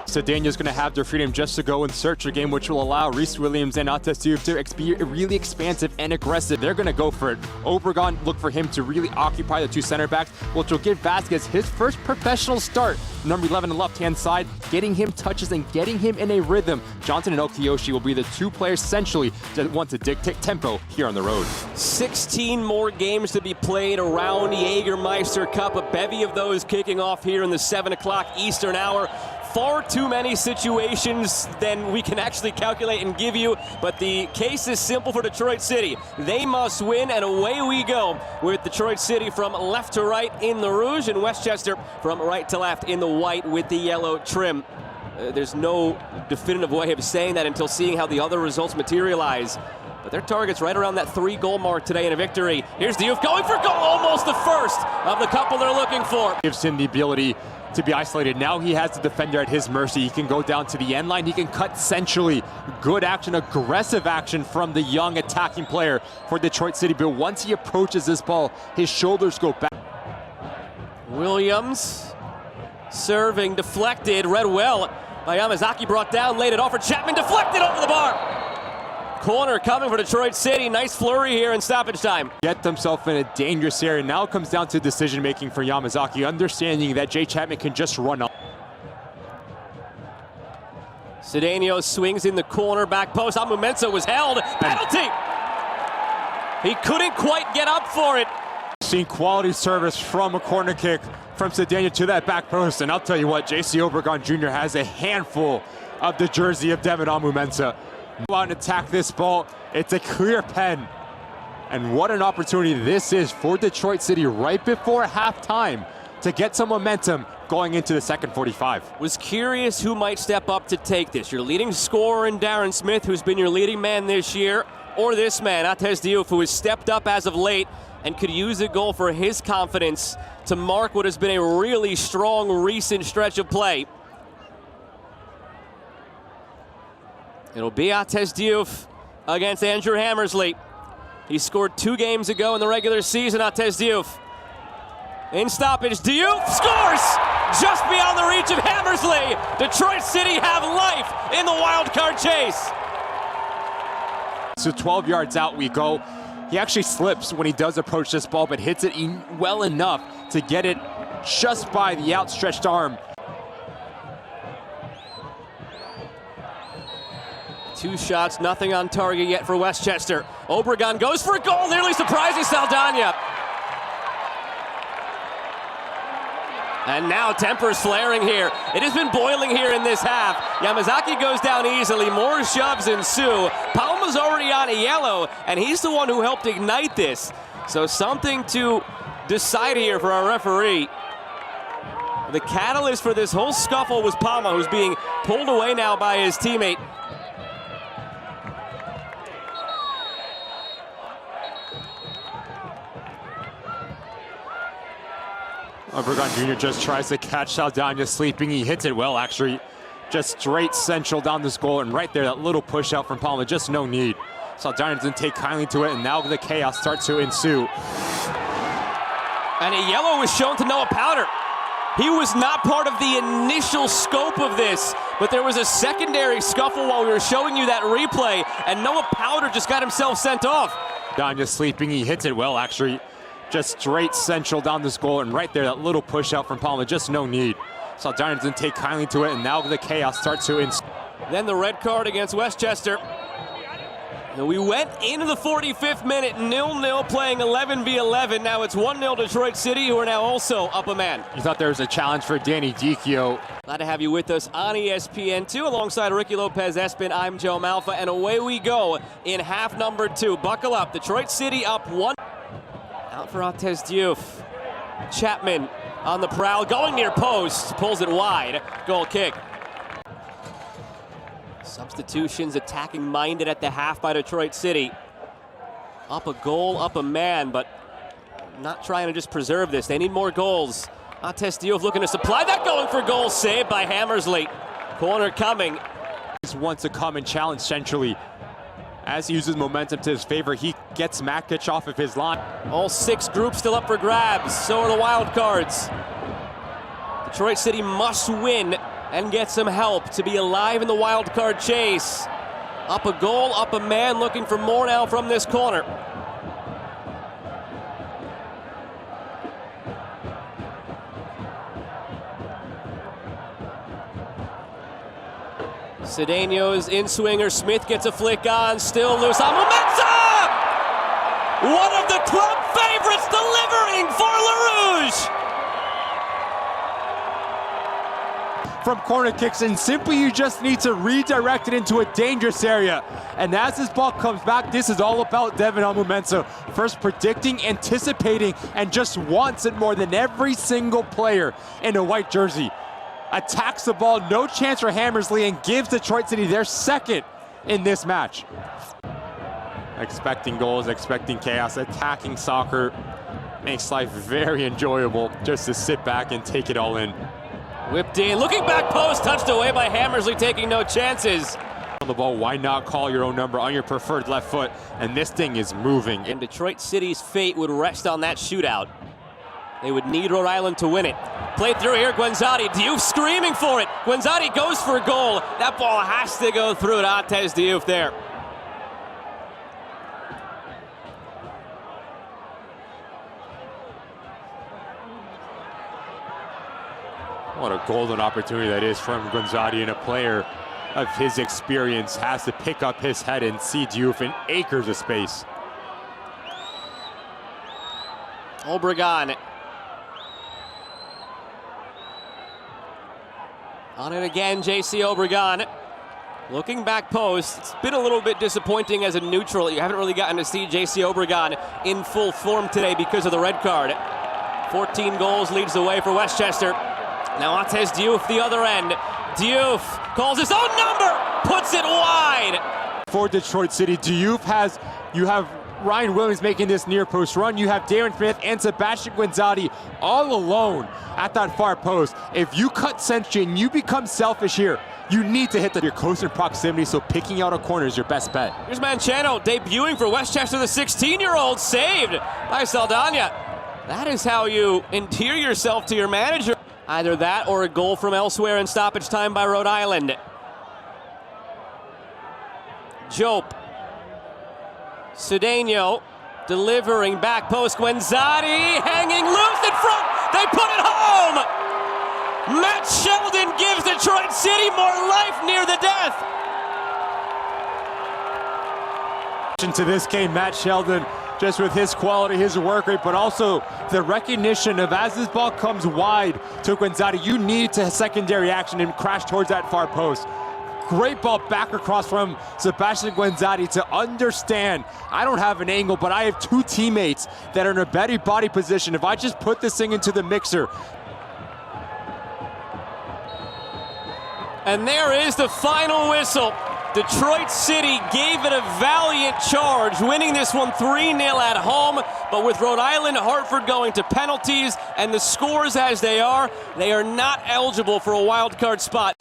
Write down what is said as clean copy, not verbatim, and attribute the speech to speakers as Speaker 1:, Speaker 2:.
Speaker 1: Cedeño is going to have their freedom just to go and search their game, which will allow Reese Williams and Diouf to be really expansive and aggressive. They're going to go for it. Obregón, look for him to really occupy the two center backs, which will give Vásquez his first professional start. Number 11 on the left-hand side, getting him touches and getting him in a rhythm. Johnson and Okiyoshi will be the two players essentially that want to dictate tempo here on the road.
Speaker 2: 16 more games to be played around Jägermeister Cup, a bevy of those kicking off here in the 7 o'clock Eastern hour. Far too many situations than we can actually calculate and give you, but the case is simple for Detroit City. They must win, and away we go with Detroit City from left to right in the rouge, and Westchester from right to left in the white with the yellow trim. There's no definitive way of saying that until seeing how the other results materialize. But their target's right around that 3-goal mark today in a victory. Here's Diouf going for goal, almost the first of the couple they're looking for.
Speaker 1: Gives him the ability to be isolated. Now he has the defender at his mercy. He can go down to the end line. He can cut centrally. Good action, aggressive action from the young attacking player for Detroit City. But once he approaches this ball, his shoulders go back.
Speaker 2: Williams serving, deflected, read well by Yamazaki, brought down, laid it off for Chapman, deflected over the bar. Corner coming for Detroit City. Nice flurry here in stoppage time.
Speaker 1: Get themselves in a dangerous area. Now it comes down to decision making for Yamazaki, understanding that Jay Chapman can just run up.
Speaker 2: Cedeño swings in the corner, back post. Amoo-Mensah was held. Penalty! He couldn't quite get up for it.
Speaker 1: Seeing quality service from a corner kick from Cedeño to that back post. And I'll tell you what, Obregón Jr. has a handful of the jersey of Devon Amoo-Mensah. Go out and attack this ball. It's a clear pen. And what an opportunity this is for Detroit City right before halftime to get some momentum going into the second 45.
Speaker 2: Was curious who might step up to take this. Your leading scorer in Darren Smith, who's been your leading man this year, or this man, Diouf, who has stepped up as of late and could use a goal for his confidence to mark what has been a really strong recent stretch of play. It'll be Diouf against Andrew Hammersley. He scored 2 games ago in the regular season, Diouf. In stoppage, Diouf scores! Just beyond the reach of Hammersley. Detroit City have life in the wild card chase.
Speaker 1: So 12 yards out we go. He actually slips when he does approach this ball, but hits it well enough to get it just by the outstretched arm.
Speaker 2: 2 shots, nothing on target yet for Westchester. Obregón goes for a goal, nearly surprising Sheldon. And now tempers flaring here. It has been boiling here in this half. Yamazaki goes down easily, more shoves ensue. Palma's already on a yellow, and he's the one who helped ignite this. So something to decide here for our referee. The catalyst for this whole scuffle was Palma, who's being pulled away now by his teammate.
Speaker 1: Obregón Jr. just tries to catch Sheldon sleeping. He hits it well, actually. Just straight central down this goal, and right there, that little push out from Palma, just no need. Sheldon doesn't take kindly to it, and now the chaos starts to ensue.
Speaker 2: And a yellow was shown to Noah Powder. He was not part of the initial scope of this, but there was a secondary scuffle while we were showing you that replay, and Noah Powder just got himself sent off.
Speaker 1: Sheldon sleeping. He hits it well, actually. Just straight central down this goal, and right there, that little push out from Palma, just no need. Sheldon doesn't take kindly to it, and now the chaos starts to ensue.
Speaker 2: Then the red card against Westchester. And we went into the 45th minute, 0-0, playing 11v11. Now it's 1-0 Detroit City, who are now also up a man.
Speaker 1: You thought there was a challenge for Danny Dicchio.
Speaker 2: Glad to have you with us on ESPN2. Alongside Ricky Lopez-Espin, I'm Joe Malfa, and away we go in half number 2. Buckle up. Detroit City up 1. Out for Diouf. Chapman on the prowl, going near post, pulls it wide. Goal kick. Substitutions, attacking minded at the half by Detroit City. Up a goal, up a man, but not trying to just preserve this. They need more goals. Diouf looking to supply that, going for goal, saved by Hammersley. Corner coming.
Speaker 1: He wants to come and challenge centrally. As he uses momentum to his favor, he gets Makic off of his line.
Speaker 2: All 6 groups still up for grabs. So are the wild cards. Detroit City must win and get some help to be alive in the wild card chase. Up a goal, up a man, looking for more now from this corner. Cedeño's in-swinger, Smith gets a flick on, still loose. Amoo-Mensah! One of the club favorites delivering for Le Rouge!
Speaker 1: From corner kicks, and simply you just need to redirect it into a dangerous area. And as this ball comes back, this is all about Devon Amoo-Mensah. First predicting, anticipating, and just wants it more than every single player in a white jersey. Attacks the ball, no chance for Hammersley, and gives Detroit City their second in this match. Expecting goals, expecting chaos, attacking soccer makes life very enjoyable just to sit back and take it all in.
Speaker 2: Whipped in, looking back post, touched away by Hammersley, taking no chances.
Speaker 1: On the ball, why not call your own number on your preferred left foot? And this thing is moving.
Speaker 2: And Detroit City's fate would rest on that shootout. They would need Rhode Island to win it. Played through here, Guenzatti. Diouf screaming for it. Guenzatti goes for a goal. That ball has to go through it. Artez Diouf there.
Speaker 1: What a golden opportunity that is from Guenzatti, and a player of his experience has to pick up his head and see Diouf in acres of space.
Speaker 2: Obregón. On it again, Jeciel Obregón. Looking back post, it's been a little bit disappointing as a neutral. You haven't really gotten to see Jeciel Obregón in full form today because of the red card. 14 goals leads the way for Westchester. Now Artez Diouf the other end. Diouf calls his own number, puts it wide.
Speaker 1: For Detroit City, Diouf you have Ryan Williams making this near post run. You have Darren Smith and Sebastián Guenzatti all alone at that far post. If you cut Sentry and you become selfish here, you need to hit you're close in proximity, so picking out a corner is your best bet.
Speaker 2: Here's Manchano debuting for Westchester, the 16-year-old, saved by Saldana. That is how you endear yourself to your manager. Either that or a goal from elsewhere in stoppage time by Rhode Island. Jope. Cedeño delivering back post. Guenzatti hanging loose in front. They put it home. Matt Sheldon gives Detroit City more life near the death.
Speaker 1: To this game, Matt Sheldon, just with his quality, his work rate, but also the recognition of as this ball comes wide to Guenzatti, you need to secondary action and crash towards that far post. Great ball back across from Sebastián Guenzatti to understand, I don't have an angle, but I have two teammates that are in a better body position. If I just put this thing into the mixer.
Speaker 2: And there is the final whistle. Detroit City gave it a valiant charge, winning this one 3-0 at home. But with Rhode Island, Hartford going to penalties, and the scores as they are not eligible for a wild card spot.